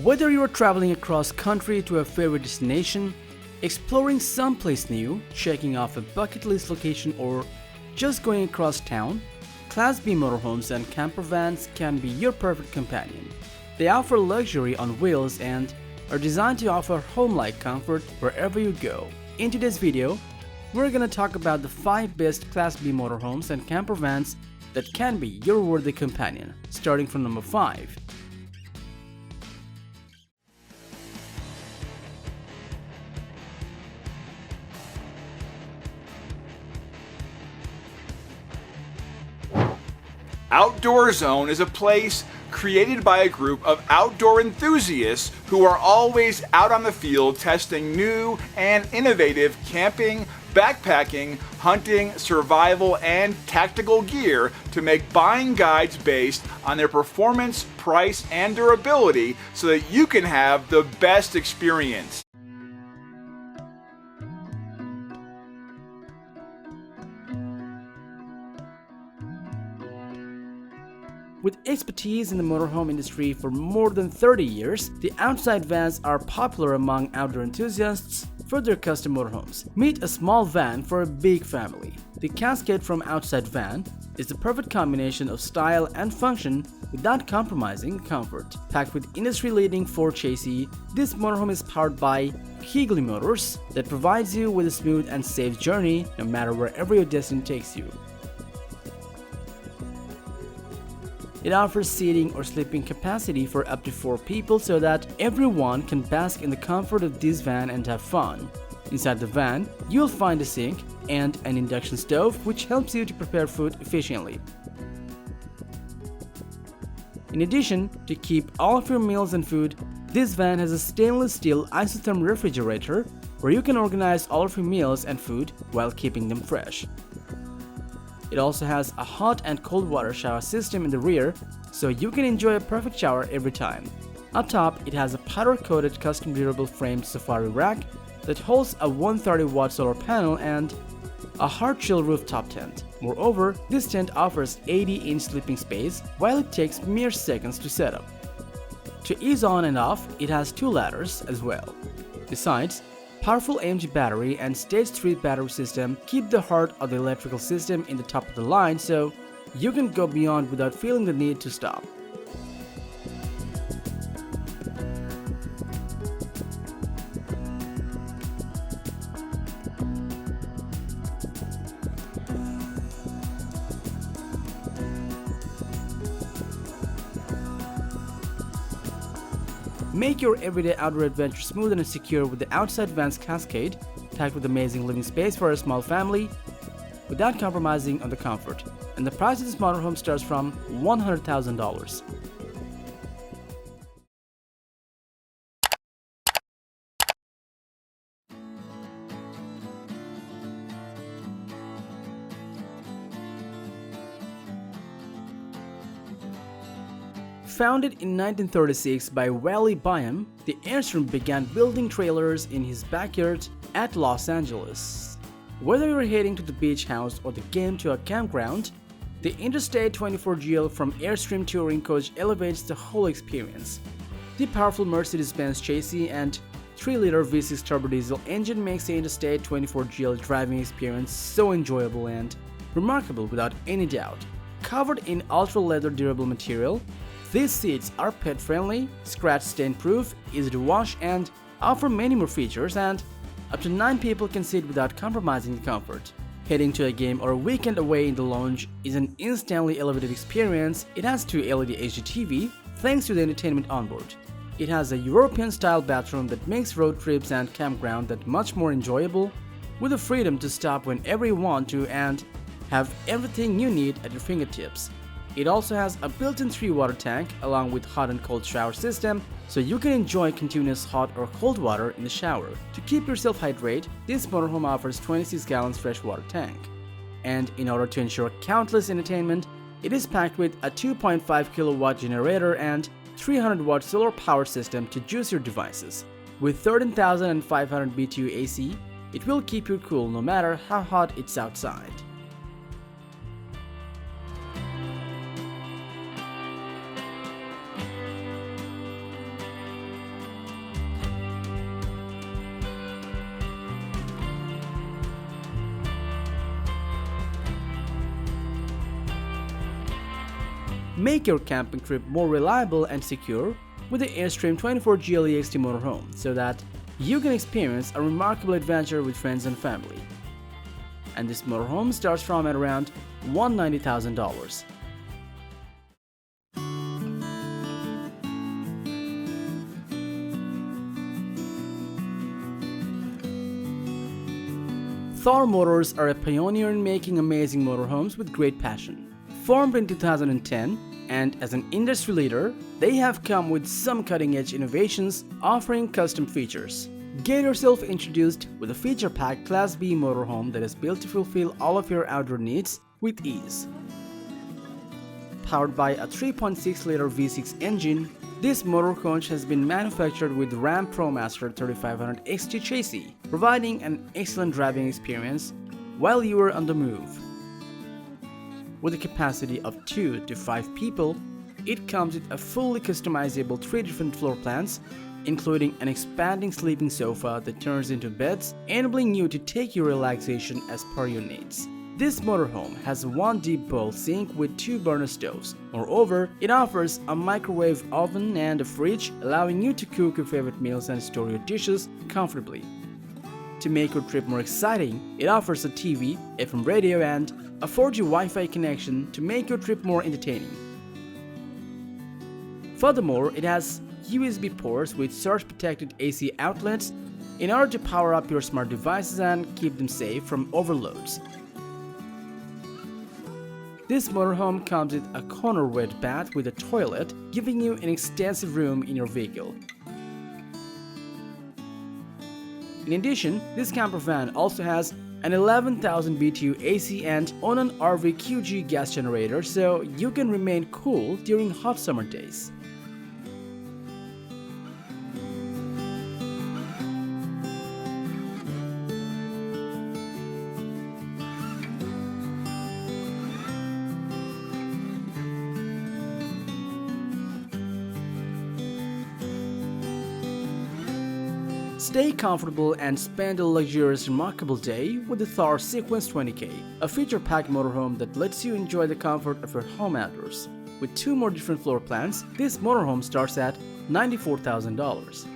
Whether you are traveling across country to a favorite destination, exploring someplace new, checking off a bucket list location, or just going across town, Class-B motorhomes and camper vans can be your perfect companion. They offer luxury on wheels and are designed to offer home-like comfort wherever you go. In today's video, we're gonna talk about the 5 best Class-B motorhomes and camper vans that can be your worthy companion, starting from number 5. Outdoor Zone is a place created by a group of outdoor enthusiasts who are always out on the field testing new and innovative camping, backpacking, hunting, survival, and tactical gear to make buying guides based on their performance, price, and durability so that you can have the best experience. With expertise in the motorhome industry for more than 30 years, the Outside vans are popular among outdoor enthusiasts for their custom motorhomes. Meet a small van for a big family. The Cascade from Outside van is the perfect combination of style and function without compromising comfort. Packed with industry-leading Ford chassis, this motorhome is powered by Cascade motors that provides you with a smooth and safe journey no matter wherever your destiny takes you. It offers seating or sleeping capacity for up to 4 people so that everyone can bask in the comfort of this van and have fun. Inside the van, you'll find a sink and an induction stove which helps you to prepare food efficiently. In addition, to keep all of your meals and food, this van has a stainless steel isotherm refrigerator where you can organize all of your meals and food while keeping them fresh. It also has a hot and cold water shower system in the rear, so you can enjoy a perfect shower every time. Up top, it has a powder-coated custom durable framed safari rack that holds a 130-watt solar panel and a hard chill rooftop tent. Moreover, this tent offers 80-inch sleeping space, while it takes mere seconds to set up. To ease on and off, it has 2 ladders as well. Besides, powerful AMG battery and stage 3 battery system keep the heart of the electrical system in the top of the line, so you can go beyond without feeling the need to stop. Make your everyday outdoor adventure smooth and secure with the Outside van's Cascade, packed with amazing living space for a small family, without compromising on the comfort. And the price of this motorhome starts from $100,000. Founded in 1936 by Wally Byam, the Airstream began building trailers in his backyard at Los Angeles. Whether you're heading to the beach house or the game to a campground, the Interstate 24 GL from Airstream Touring Coach elevates the whole experience. The powerful Mercedes-Benz chassis and 3-liter V6 turbo diesel engine makes the Interstate 24 GL driving experience so enjoyable and remarkable without any doubt. Covered in ultra-leather durable material, these seats are pet-friendly, scratch-stain-proof, easy to wash, and offer many more features, and up to 9 people can sit without compromising the comfort. Heading to a game or a weekend away in the lounge is an instantly elevated experience. It has 2 LED HD TV thanks to the entertainment onboard. It has a European-style bathroom that makes road trips and campground that much more enjoyable, with the freedom to stop whenever you want to and have everything you need at your fingertips. It also has a built-in 3-water tank along with hot and cold shower system, so you can enjoy continuous hot or cold water in the shower. To keep yourself hydrated, this motorhome offers 26 gallons freshwater tank. And in order to ensure countless entertainment, it is packed with a 2.5 kilowatt generator and 300-watt solar power system to juice your devices. With 13,500 BTU AC, it will keep you cool no matter how hot it's outside. Make your camping trip more reliable and secure with the Airstream 24 GL EXT motorhome so that you can experience a remarkable adventure with friends and family. And this motorhome starts from at around $190,000. Thor Motors are a pioneer in making amazing motorhomes with great passion. Formed in 2010, and as an industry leader, they have come with some cutting-edge innovations offering custom features. Get yourself introduced with a feature-packed Class-B motorhome that is built to fulfill all of your outdoor needs with ease. Powered by a 3.6-liter V6 engine, this motor coach has been manufactured with Ram ProMaster 3500 XT chassis, providing an excellent driving experience while you are on the move. With a capacity of 2 to 5 people, it comes with a fully customizable 3 different floor plans, including an expanding sleeping sofa that turns into beds, enabling you to take your relaxation as per your needs. This motorhome has one deep bowl sink with 2 burner stoves. Moreover, it offers a microwave oven and a fridge, allowing you to cook your favorite meals and store your dishes comfortably. To make your trip more exciting, it offers a TV, FM radio, and a 4G Wi-Fi connection to make your trip more entertaining. Furthermore, it has USB ports with surge-protected AC outlets in order to power up your smart devices and keep them safe from overloads. This motorhome comes with a corner wet bath with a toilet, giving you an extensive room in your vehicle. In addition, this camper van also has an 11,000 BTU AC and on an RV QG gas generator, so you can remain cool during hot summer days. Stay comfortable and spend a luxurious, remarkable day with the Thor Sequence 20K, a feature-packed motorhome that lets you enjoy the comfort of your home outdoors. With 2 more different floor plans, this motorhome starts at $94,000.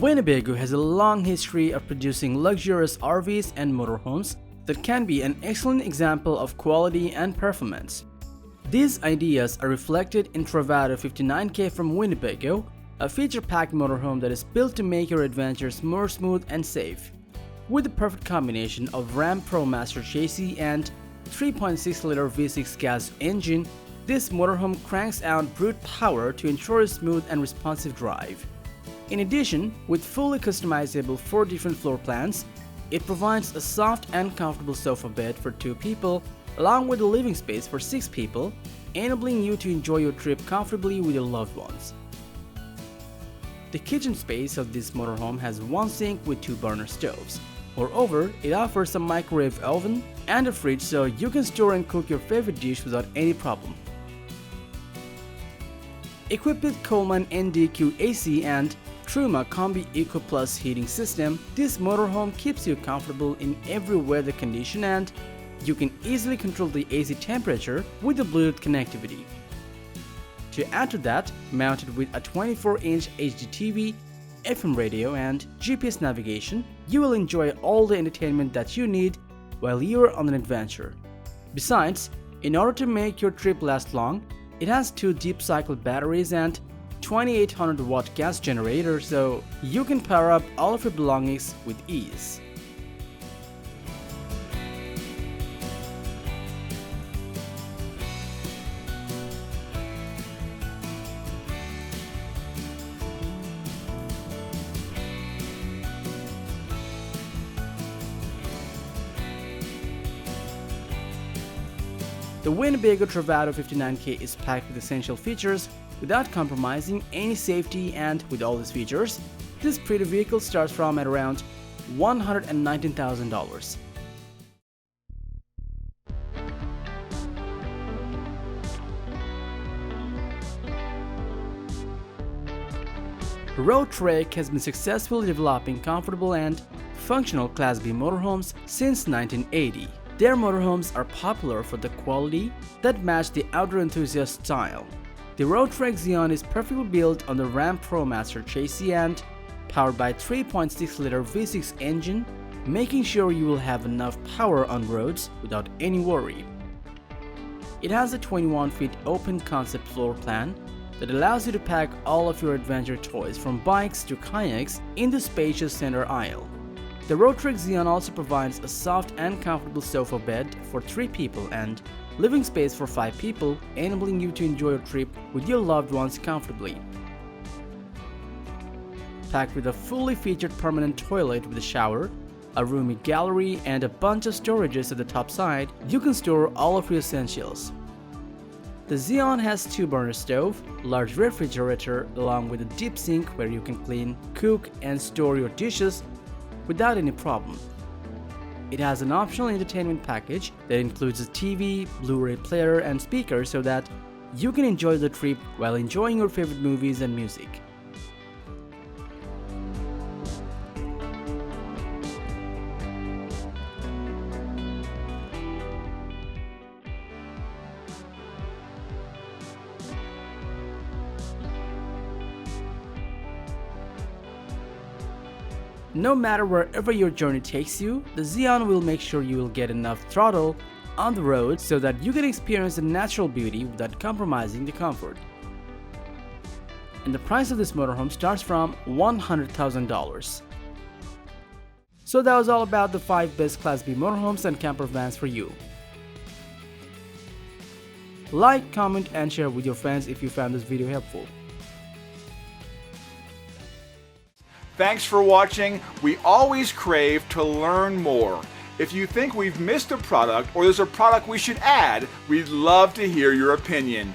Winnebago has a long history of producing luxurious RVs and motorhomes that can be an excellent example of quality and performance. These ideas are reflected in Travato 59K from Winnebago, a feature-packed motorhome that is built to make your adventures more smooth and safe. With the perfect combination of Ram ProMaster chassis and 3.6-liter V6 gas engine, this motorhome cranks out brute power to ensure a smooth and responsive drive. In addition, with fully customizable 4 different floor plans, it provides a soft and comfortable sofa bed for 2 people, along with a living space for 6 people, enabling you to enjoy your trip comfortably with your loved ones. The kitchen space of this motorhome has 1 sink with 2 burner stoves. Moreover, it offers a microwave oven and a fridge so you can store and cook your favorite dish without any problem. Equipped with Coleman NDQ AC and Truma Combi Eco Plus heating system, this motorhome keeps you comfortable in every weather condition and you can easily control the AC temperature with the Bluetooth connectivity. To add to that, mounted with a 24-inch HD TV, FM radio and GPS navigation, you will enjoy all the entertainment that you need while you are on an adventure. Besides, in order to make your trip last long, it has 2 deep cycle batteries and 2800 watt gas generator, so you can power up all of your belongings with ease. The Winnebago Travato 59K is packed with essential features without compromising any safety, and with all these features, this pretty vehicle starts from at around $119,000. Roadtrek has been successfully developing comfortable and functional Class B motorhomes since 1980. Their motorhomes are popular for the quality that match the outdoor enthusiast style. The Roadtrek Zion is perfectly built on the Ram ProMaster chassis and powered by a 3.6-liter V6 engine, making sure you will have enough power on roads without any worry. It has a 21-feet open concept floor plan that allows you to pack all of your adventure toys from bikes to kayaks in the spacious center aisle. The Roadtrek Zion also provides a soft and comfortable sofa bed for 3 people and living space for 5 people, enabling you to enjoy your trip with your loved ones comfortably. Packed with a fully featured permanent toilet with a shower, a roomy gallery, and a bunch of storages at the top side, you can store all of your essentials. The Zion has 2-burner stove, large refrigerator, along with a deep sink where you can clean, cook, and store your dishes without any problem. It has an optional entertainment package that includes a TV, Blu-ray player, and speaker so that you can enjoy the trip while enjoying your favorite movies and music. No matter wherever your journey takes you, the Zion will make sure you will get enough throttle on the road so that you can experience the natural beauty without compromising the comfort. And the price of this motorhome starts from $100,000. So that was all about the 5 best Class B motorhomes and camper vans for you. Like, comment, and share with your friends if you found this video helpful. Thanks for watching. We always crave to learn more. If you think we've missed a product or there's a product we should add, we'd love to hear your opinion.